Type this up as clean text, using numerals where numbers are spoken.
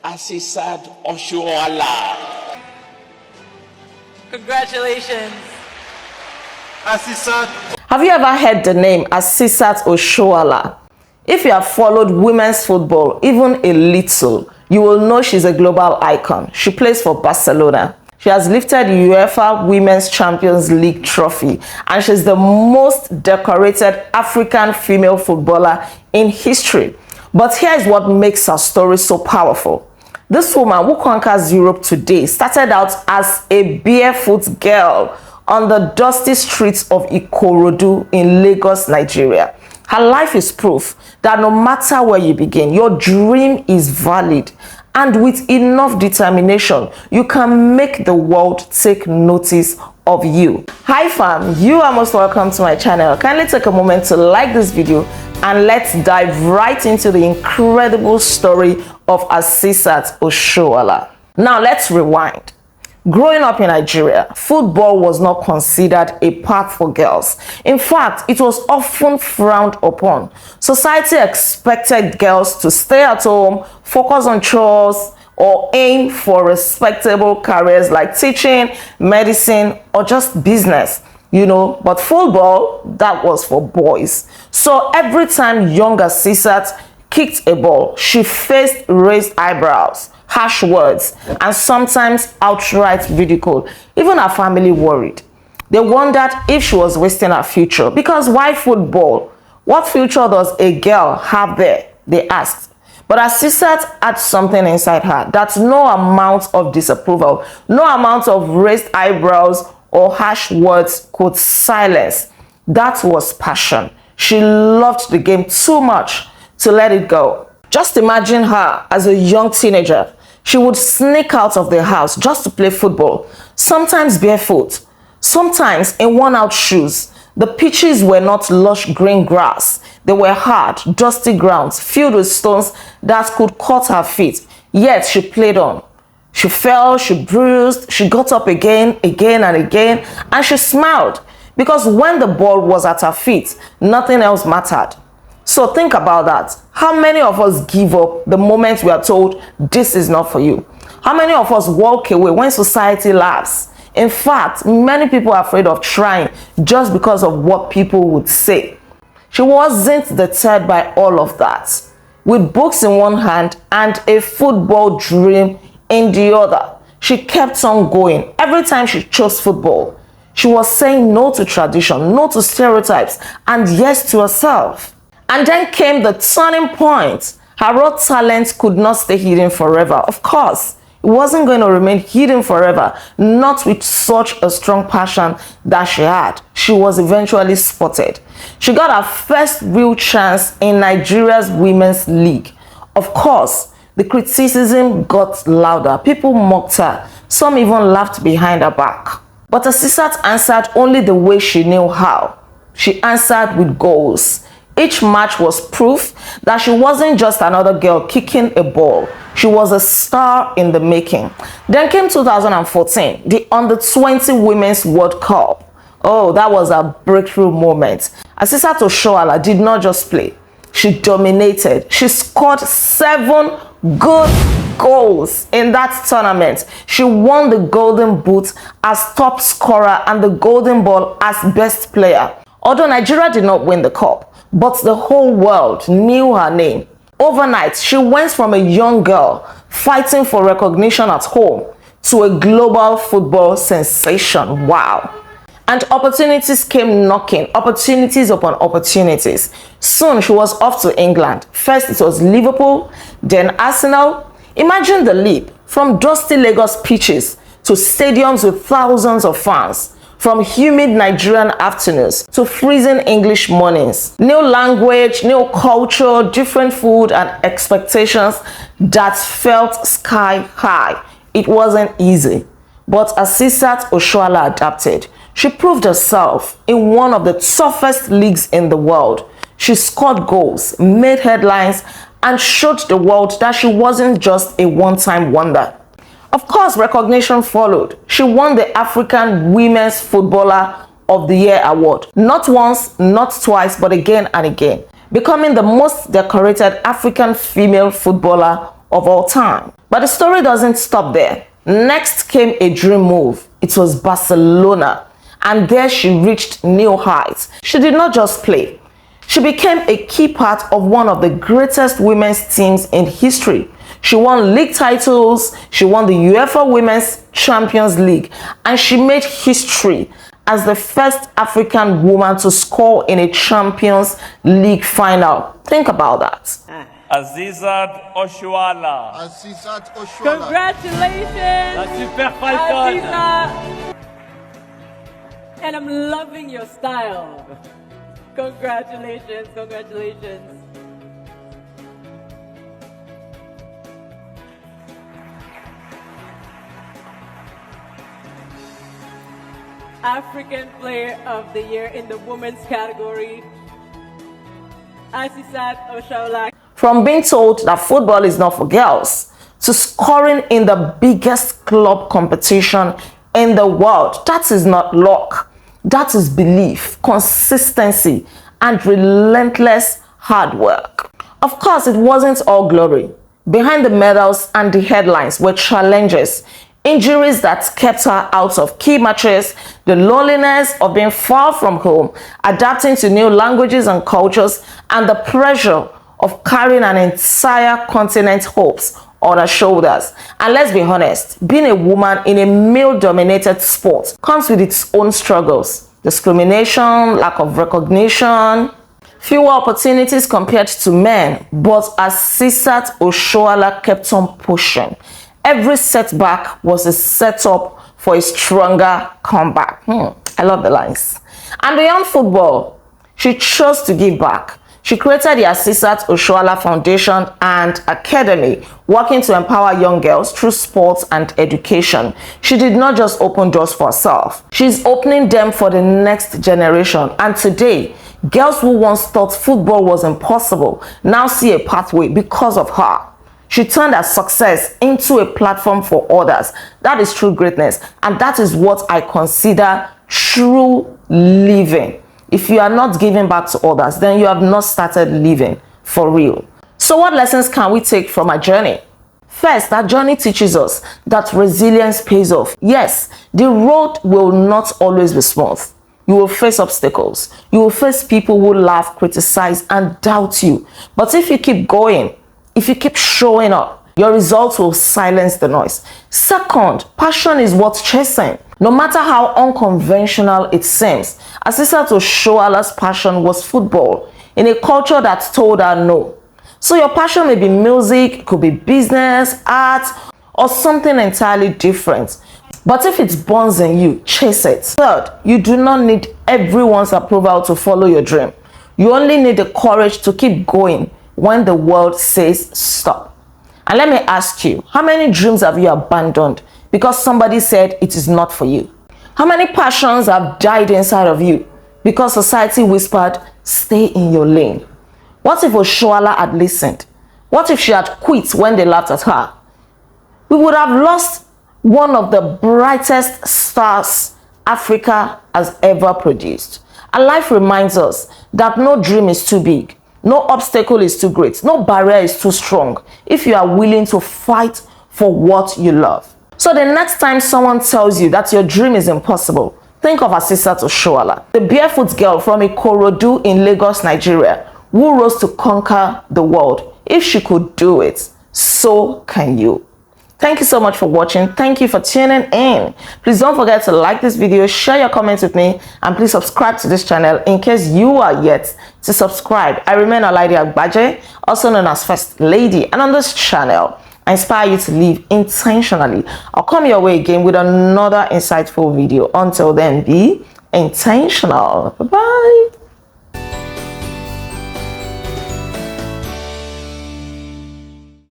Asisat Osoala. Congratulations. Asisat. Have you ever heard the name Asisat Osoala? If you have followed women's football even a little, you will know she's a global icon. She plays for Barcelona. She has lifted UEFA Women's Champions League trophy, and she's the most decorated African female footballer in history. But here is what makes her story so powerful. This woman who conquers Europe today started out as a barefoot girl on the dusty streets of Ikorodu in Lagos, Nigeria. Her life is proof that no matter where you begin, your dream is valid. And with enough determination, you can make the world take notice of you. Hi fam, you are most welcome to my channel. Kindly take a moment to like this video and let's dive right into the incredible story of Asisat Osoala. Now let's rewind. Growing up in Nigeria, football was not considered a path for girls. In fact, it was often frowned upon. Society expected girls to stay at home, focus on chores, or aim for respectable careers like teaching, medicine, or just business. But football, that was for boys. So every time young Asisat kicked a ball, she faced raised eyebrows, harsh words, and sometimes outright ridicule. Even her family worried. They wondered if she was wasting her future. Because why football? What future does a girl have there? They asked. But Asisat had something inside her that no amount of disapproval, no amount of raised eyebrows or harsh words could silence. That was passion. She loved the game too much to let it go. Just imagine her as a young teenager. She would sneak out of the house just to play football, sometimes barefoot, sometimes in worn-out shoes. The pitches were not lush green grass. They were hard, dusty grounds filled with stones that could cut her feet. Yet she played on. She fell, she bruised, she got up again and again, and she smiled. Because when the ball was at her feet, nothing else mattered. So think about that. How many of us give up the moment we are told this is not for you? How many of us walk away when society laughs? In fact, many people are afraid of trying just because of what people would say. She wasn't deterred by all of that. With books in one hand and a football dream in the other, she kept on going. Every time she chose football, she was saying no to tradition, no to stereotypes, and yes to herself. And then came the turning point. Her raw talent could not stay hidden forever. Of course, it wasn't going to remain hidden forever, not with such a strong passion that she had. She was eventually spotted. She got her first real chance in Nigeria's Women's League. Of course, the criticism got louder. People mocked her. Some even laughed behind her back. But Asisat answered only the way she knew how. She answered with goals. Each match was proof that she wasn't just another girl kicking a ball. She was a star in the making. Then came 2014, the Under-20 Women's World Cup. Oh, that was a breakthrough moment. Asisat Osoala did not just play. She dominated. She scored 7 good goals in that tournament. She won the Golden Boot as top scorer and the Golden Ball as best player. Although Nigeria did not win the cup, but the whole world knew her name. Overnight, she went from a young girl fighting for recognition at home to a global football sensation. Wow. And opportunities came knocking, opportunities upon opportunities. Soon she was off to England. First it was Liverpool, then Arsenal. Imagine the leap from dusty Lagos pitches to stadiums with thousands of fans. From humid Nigerian afternoons to freezing English mornings. New language, new culture, different food and expectations that felt sky high. It wasn't easy. But Asisat Osoala adapted. She proved herself in one of the toughest leagues in the world. She scored goals, made headlines, and showed the world that she wasn't just a one-time wonder. Of course, recognition followed. She won the African Women's Footballer of the Year award. Not once, not twice, but again and again. Becoming the most decorated African female footballer of all time. But the story doesn't stop there. Next came a dream move. It was Barcelona. And there she reached new heights. She did not just play. She became a key part of one of the greatest women's teams in history. She won league titles, she won the UEFA Women's Champions League, and she made history as the first African woman to score in a Champions League final. Think about that. Asisat Osoala. Asisat Osoala. Congratulations, La super falcon. Asisat. And I'm loving your style. Congratulations, congratulations. African Player of the Year in the women's category, Asisat Osoala. From being told that football is not for girls to scoring in the biggest club competition in the world, that is not luck. That is belief, consistency, and relentless hard work. Of course, it wasn't all glory. Behind the medals and the headlines were challenges, injuries that kept her out of key matches, the loneliness of being far from home, adapting to new languages and cultures, and the pressure of carrying an entire continent's hopes on her shoulders. And let's be honest, being a woman in a male-dominated sport comes with its own struggles. Discrimination, lack of recognition, fewer opportunities compared to men. But Asisat Osoala kept on pushing. Every setback was a setup for a stronger comeback. I love the lines. And beyond football, she chose to give back. She created the Asisat Osoala Foundation and Academy, working to empower young girls through sports and education. She did not just open doors for herself. She's opening them for the next generation. And today, girls who once thought football was impossible now see a pathway because of her. She turned her success into a platform for others. That is true greatness. And that is what I consider true living. If you are not giving back to others, then you have not started living for real. So what lessons can we take from our journey? First, our journey teaches us that resilience pays off. Yes, the road will not always be smooth. You will face obstacles. You will face people who laugh, criticize, and doubt you. But if you keep going, if you keep showing up, your results will silence the noise. Second, passion is worth chasing. No matter how unconventional it seems, Asisat Osoala's passion was football in a culture that told her no. So your passion may be music, could be business, art, or something entirely different. But if it burns in you, chase it. Third, you do not need everyone's approval to follow your dream. You only need the courage to keep going when the world says stop. And let me ask you, how many dreams have you abandoned because somebody said it is not for you? How many passions have died inside of you because society whispered, stay in your lane? What if Osoala had listened? What if she had quit when they laughed at her? We would have lost one of the brightest stars Africa has ever produced. And life reminds us that no dream is too big. No obstacle is too great. No barrier is too strong if you are willing to fight for what you love. So the next time someone tells you that your dream is impossible, think of Asisat Osoala, the barefoot girl from Ikorodu in Lagos, Nigeria, who rose to conquer the world. If she could do it, so can you. Thank you so much for watching. Thank you for tuning in. Please don't forget to like this video, share your comments with me, and please subscribe to this channel in case you are yet to subscribe. I remain Olaide Agbaje, also known as First Lady, and on this channel, I inspire you to live intentionally. I'll come your way again with another insightful video. Until then, be intentional. Bye-bye.